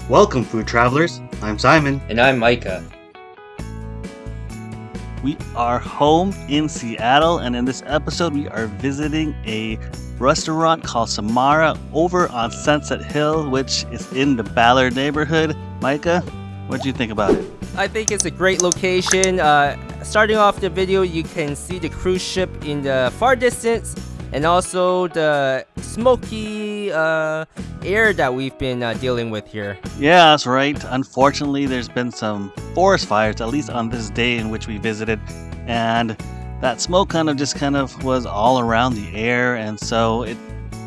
Welcome, food travelers. I'm Simon. And I'm Micah. We are home in Seattle, and in this episode, we are visiting a restaurant called Samara over on Sunset Hill, which is in the Ballard neighborhood. Micah, what do you think about it? I think it's a great location. Starting off the video, you can see the cruise ship in the far distance, and also the smoky air that we've been dealing with here. Yeah, that's right. Unfortunately, there's been some forest fires, at least on this day in which we visited, and that smoke kind of was all around the air, and so it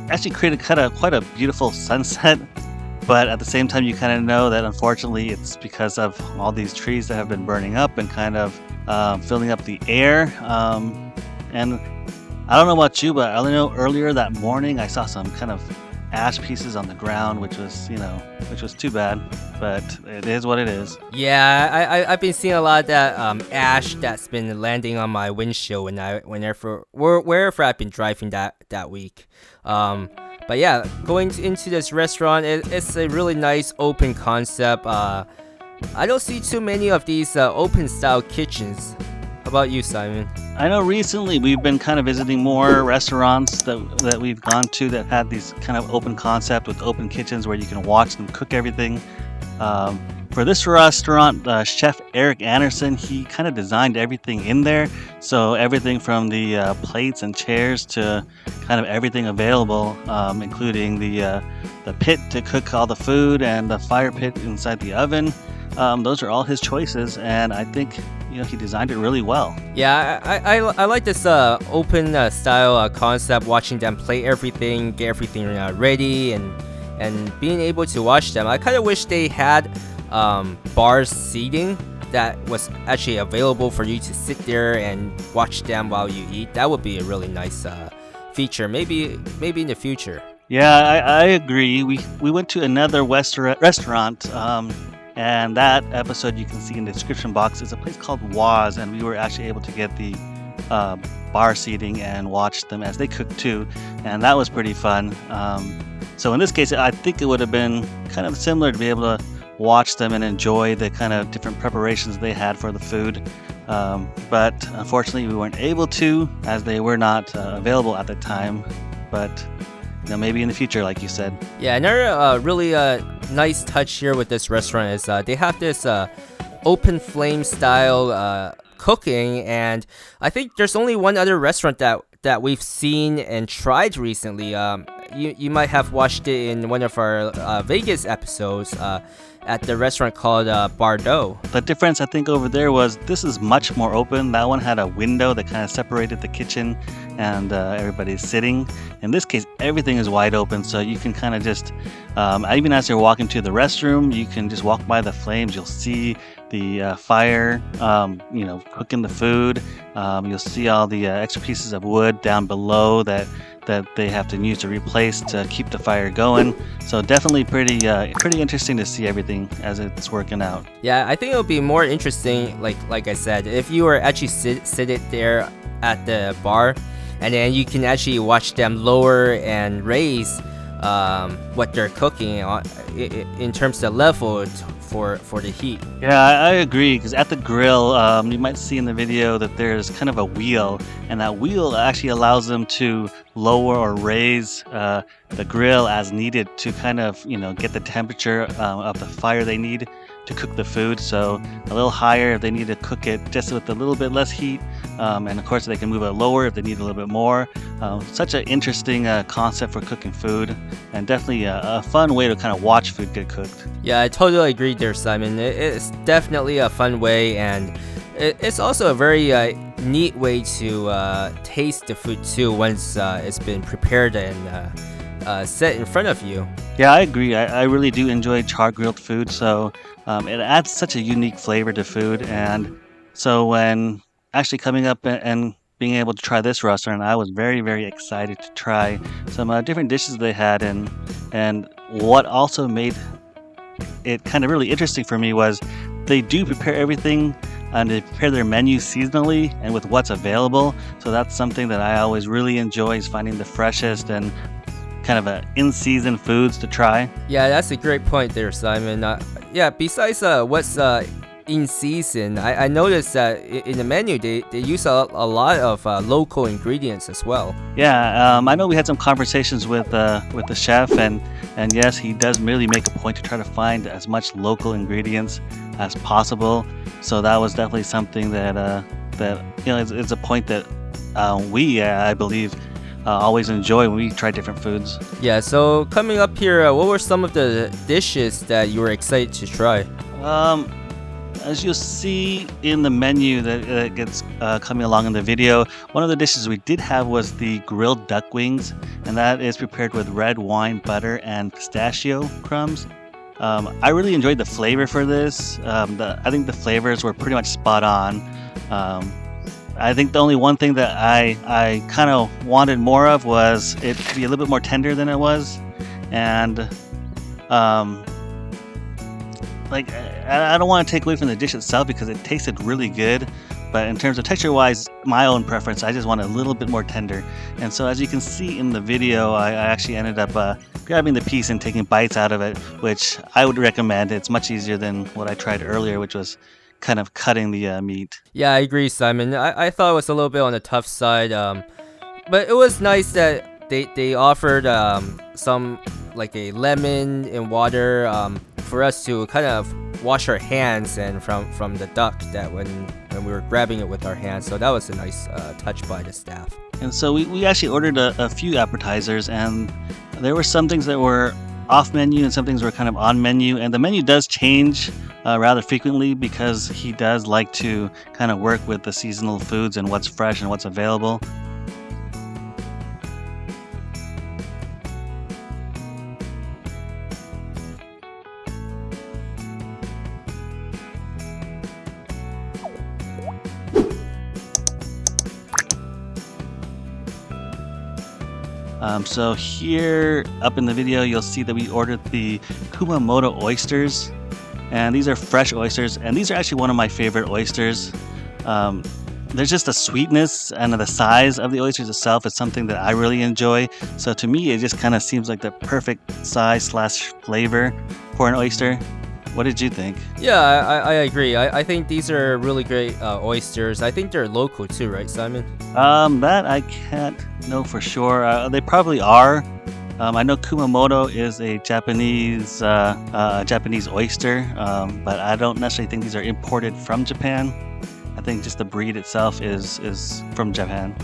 actually created quite a beautiful sunset. But at the same time, you kind of know that unfortunately it's because of all these trees that have been burning up and kind of filling up the air. And I don't know about you, but I know earlier that morning I saw some kind of ash pieces on the ground, which was too bad, but it is what it is. Yeah, I've been seeing a lot of that ash that's been landing on my windshield wherever I've been driving that week. But yeah, going into this restaurant, it's a really nice open concept. I don't see too many of these open style kitchens. How about you, Simon? I know recently we've been kind of visiting more restaurants that we've gone to that had these kind of open concept with open kitchens where you can watch them cook everything. For this restaurant, Chef Eric Anderson, he kind of designed everything in there. So everything from the plates and chairs to kind of everything available, including the pit to cook all the food and the fire pit inside the oven. Those are all his choices, and I think he designed it really well. Yeah, I like this open style concept. Watching them plate everything, get everything ready, and being able to watch them. I kind of wish they had bar seating that was actually available for you to sit there and watch them while you eat. That would be a really nice feature. Maybe in the future. Yeah, I agree. We went to another restaurant. And that episode you can see in the description box is a place called Waz, and we were actually able to get the bar seating and watch them as they cook too, and that was pretty fun. So in this case, I think it would have been kind of similar to be able to watch them and enjoy the kind of different preparations they had for the food. But unfortunately, we weren't able to, as they were not available at the time. But maybe in the future, like you said. Yeah, another really nice touch here with this restaurant is they have this open flame style cooking, and I think there's only one other restaurant that we've seen and tried recently. You might have watched it in one of our Vegas episodes at the restaurant called Bardot. The difference I think over there was this is much more open. That one had a window that kind of separated the kitchen and everybody's sitting. In this case, everything is wide open, so you can kind of just, even as you're walking to the restroom, you can just walk by the flames. You'll see the fire, cooking the food. You'll see all the extra pieces of wood down below that they have to use to replace to keep the fire going. So definitely pretty interesting to see everything as it's working out. Yeah, I think it would be more interesting, like I said, if you were actually seated there at the bar, and then you can actually watch them lower and raise what they're cooking in terms of level for the heat. Yeah, I agree, because at the grill, you might see in the video that there's kind of a wheel, and that wheel actually allows them to lower or raise the grill as needed to kind of get the temperature of the fire they need to cook the food. So a little higher if they need to cook it just with a little bit less heat, and of course they can move it lower if they need a little bit more. Such an interesting concept for cooking food, and definitely a fun way to kind of watch food get cooked. Yeah, I totally agree there, Simon. It's definitely a fun way, and it's also a very neat way to taste the food too once it's been prepared and set in front of you. Yeah, I agree. I really do enjoy char-grilled food, so it adds such a unique flavor to food. And so when actually coming up and being able to try this restaurant, I was very, very excited to try some different dishes they had. And what also made it kind of really interesting for me was they do prepare everything and they prepare their menu seasonally and with what's available. So that's something that I always really enjoy, is finding the freshest and kind of in-season foods to try. Yeah, that's a great point there, Simon. Yeah, besides what's in season, I noticed that in the menu they use a lot of local ingredients as well. Yeah, I know we had some conversations with the chef, and yes, he does really make a point to try to find as much local ingredients as possible. So that was definitely something that it's a point that I believe always enjoy when we try different foods. Yeah, so coming up here, what were some of the dishes that you were excited to try? As you'll see in the menu that gets coming along in the video, one of the dishes we did have was the grilled duck wings, and that is prepared with red wine, butter, and pistachio crumbs. I really enjoyed the flavor for this. I think the flavors were pretty much spot on. I think the only one thing that I kind of wanted more of was it to be a little bit more tender than it was, and I don't want to take away from the dish itself because it tasted really good, but in terms of texture-wise, my own preference, I just want a little bit more tender. And so as you can see in the video, I actually ended up grabbing the piece and taking bites out of it, which I would recommend. It's much easier than what I tried earlier, which was kind of cutting the meat. Yeah, I agree, Simon. I thought it was a little bit on the tough side, but it was nice that they offered some like a lemon and water for us to kind of wash our hands and from the duck that when we were grabbing it with our hands. So that was a nice touch by the staff. And so we actually ordered a few appetizers, and there were some things that were off menu and some things were kind of on menu, and the menu does change rather frequently because he does like to kind of work with the seasonal foods and what's fresh and what's available. So here up in the video, you'll see that we ordered the Kumamoto oysters, and these are fresh oysters, and these are actually one of my favorite oysters. There's just a sweetness, and the size of the oysters itself is something that I really enjoy. So to me, it just kind of seems like the perfect size / flavor for an oyster. What did you think? Yeah, I agree. I think these are really great oysters. I think they're local too, right, Simon? That I can't know for sure. They probably are. I know Kumamoto is a Japanese oyster, but I don't necessarily think these are imported from Japan. I think just the breed itself is from Japan.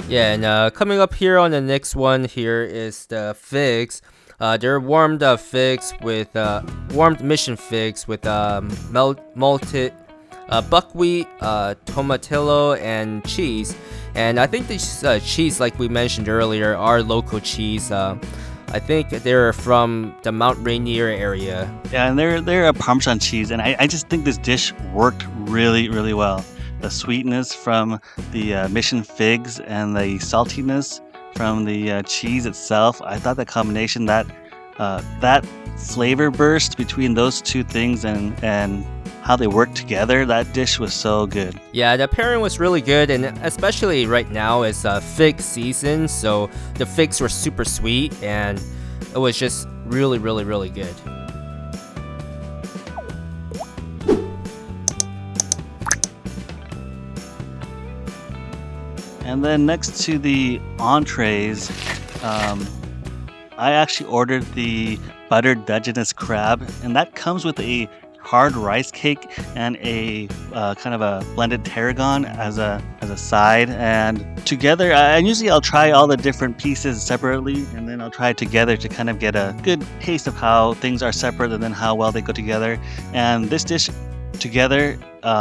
Yeah, and coming up here on the next one here is the figs. They're warmed figs with warmed mission figs with malted buckwheat, tomatillo, and cheese. And I think this cheese, like we mentioned earlier, are local cheese. I think they're from the Mount Rainier area. Yeah, and they're a Parmesan cheese, and I just think this dish worked really, really well. The sweetness from the mission figs and the saltiness from the cheese itself. I thought the combination, that flavor burst between those two things and how they work together, that dish was so good. Yeah, the pairing was really good, and especially right now it's fig season, so the figs were super sweet, and it was just really, really, really good. And then next to the entrees, I actually ordered the buttered Dungeness crab, and that comes with a hard rice cake and a kind of a blended tarragon as a side. And together, usually I'll try all the different pieces separately, and then I'll try it together to kind of get a good taste of how things are separate and then how well they go together. And this dish together,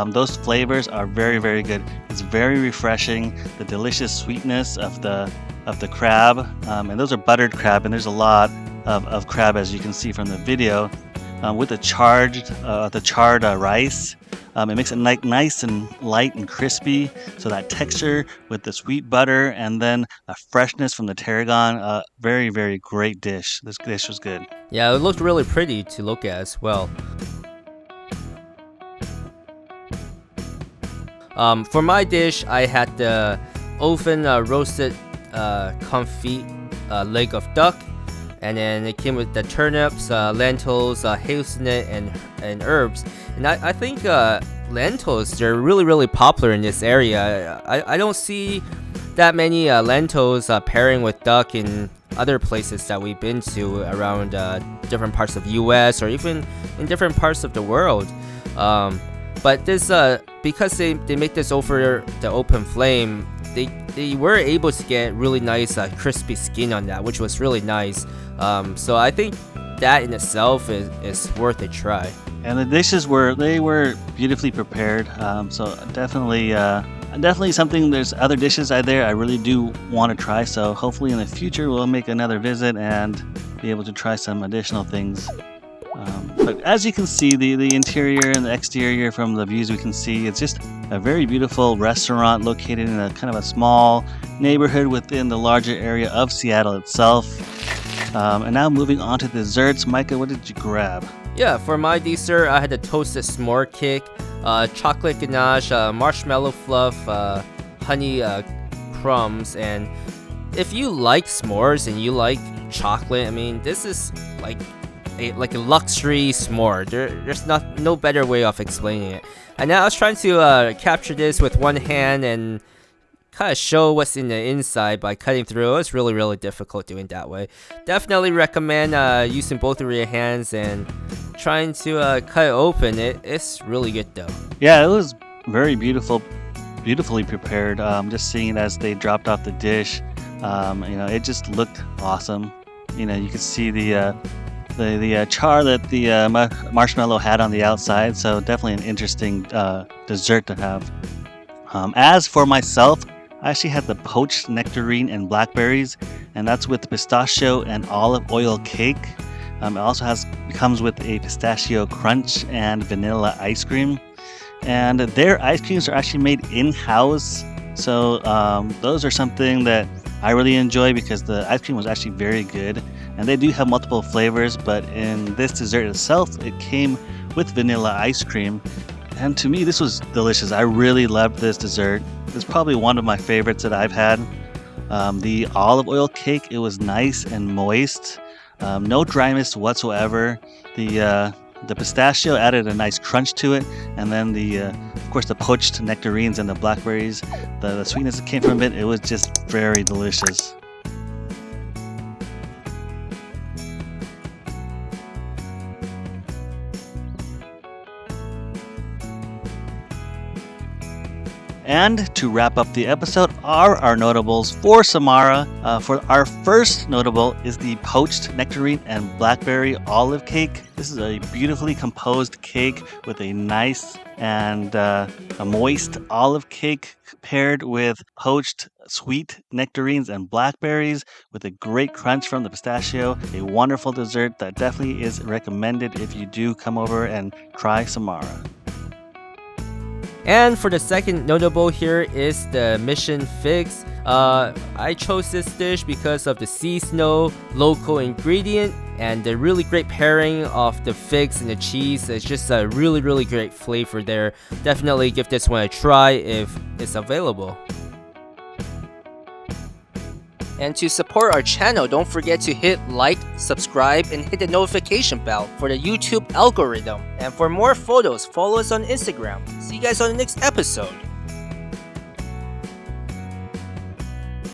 those flavors are very, very good. It's very refreshing. The delicious sweetness of the crab, and those are buttered crab, and there's a lot of crab, as you can see from the video, with the charred rice. It makes it nice and light and crispy. So that texture with the sweet butter and then a freshness from the tarragon, very, very great dish. This dish was good. Yeah, it looked really pretty to look at as well. For my dish, I had the oven roasted confit leg of duck, and then it came with the turnips, lentils, hazelnut, and herbs. And I think lentils, they're really popular in this area. I don't see that many lentils pairing with duck in other places that we've been to around different parts of US or even in different parts of the world. But this because they make this over the open flame, they were able to get really nice crispy skin on that, which was really nice. So I think that in itself is worth a try. And the dishes were beautifully prepared. So definitely something. There's other dishes out there I really do want to try. So hopefully in the future we'll make another visit and be able to try some additional things. But as you can see, the interior and the exterior from the views we can see, it's just a very beautiful restaurant located in a kind of a small neighborhood within the larger area of Seattle itself. And now moving on to desserts. Micah, what did you grab? Yeah, for my dessert, I had the toasted s'more cake, chocolate ganache, marshmallow fluff, honey crumbs, and if you like s'mores and you like chocolate, I mean, this is like a luxury s'more. There's no better way of explaining it. And now I was trying to capture this with one hand and kind of show what's in the inside by cutting through. It was really difficult doing that way. Definitely recommend using both of your hands and trying to cut it open. It's really good though. Yeah, it was very beautifully prepared. Just seeing it as they dropped off the dish, it just looked awesome. You could see the char that the marshmallow had on the outside, so definitely an interesting dessert to have. As for myself, I actually had the poached nectarine and blackberries, and that's with pistachio and olive oil cake. It also comes with a pistachio crunch and vanilla ice cream, and their ice creams are actually made in-house, so those are something that I really enjoy because the ice cream was actually very good. And they do have multiple flavors, but in this dessert itself, it came with vanilla ice cream. And to me, this was delicious. I really loved this dessert. It's probably one of my favorites that I've had. The olive oil cake, it was nice and moist. No dryness whatsoever. The pistachio added a nice crunch to it. And then of course, the poached nectarines and the blackberries, the sweetness that came from it, it was just very delicious. And to wrap up the episode are our notables for Samara. For our first notable is the poached nectarine and blackberry olive cake. This is a beautifully composed cake with a nice and a moist olive cake paired with poached sweet nectarines and blackberries with a great crunch from the pistachio. A wonderful dessert that definitely is recommended if you do come over and try Samara. And for the second notable here is the Mission Figs. I chose this dish because of the seasonal local ingredient and the really great pairing of the figs and the cheese. It's just a really great flavor there. Definitely give this one a try if it's available. And to support our channel, don't forget to hit like, subscribe, and hit the notification bell for the YouTube algorithm. And for more photos, follow us on Instagram. See you guys on the next episode.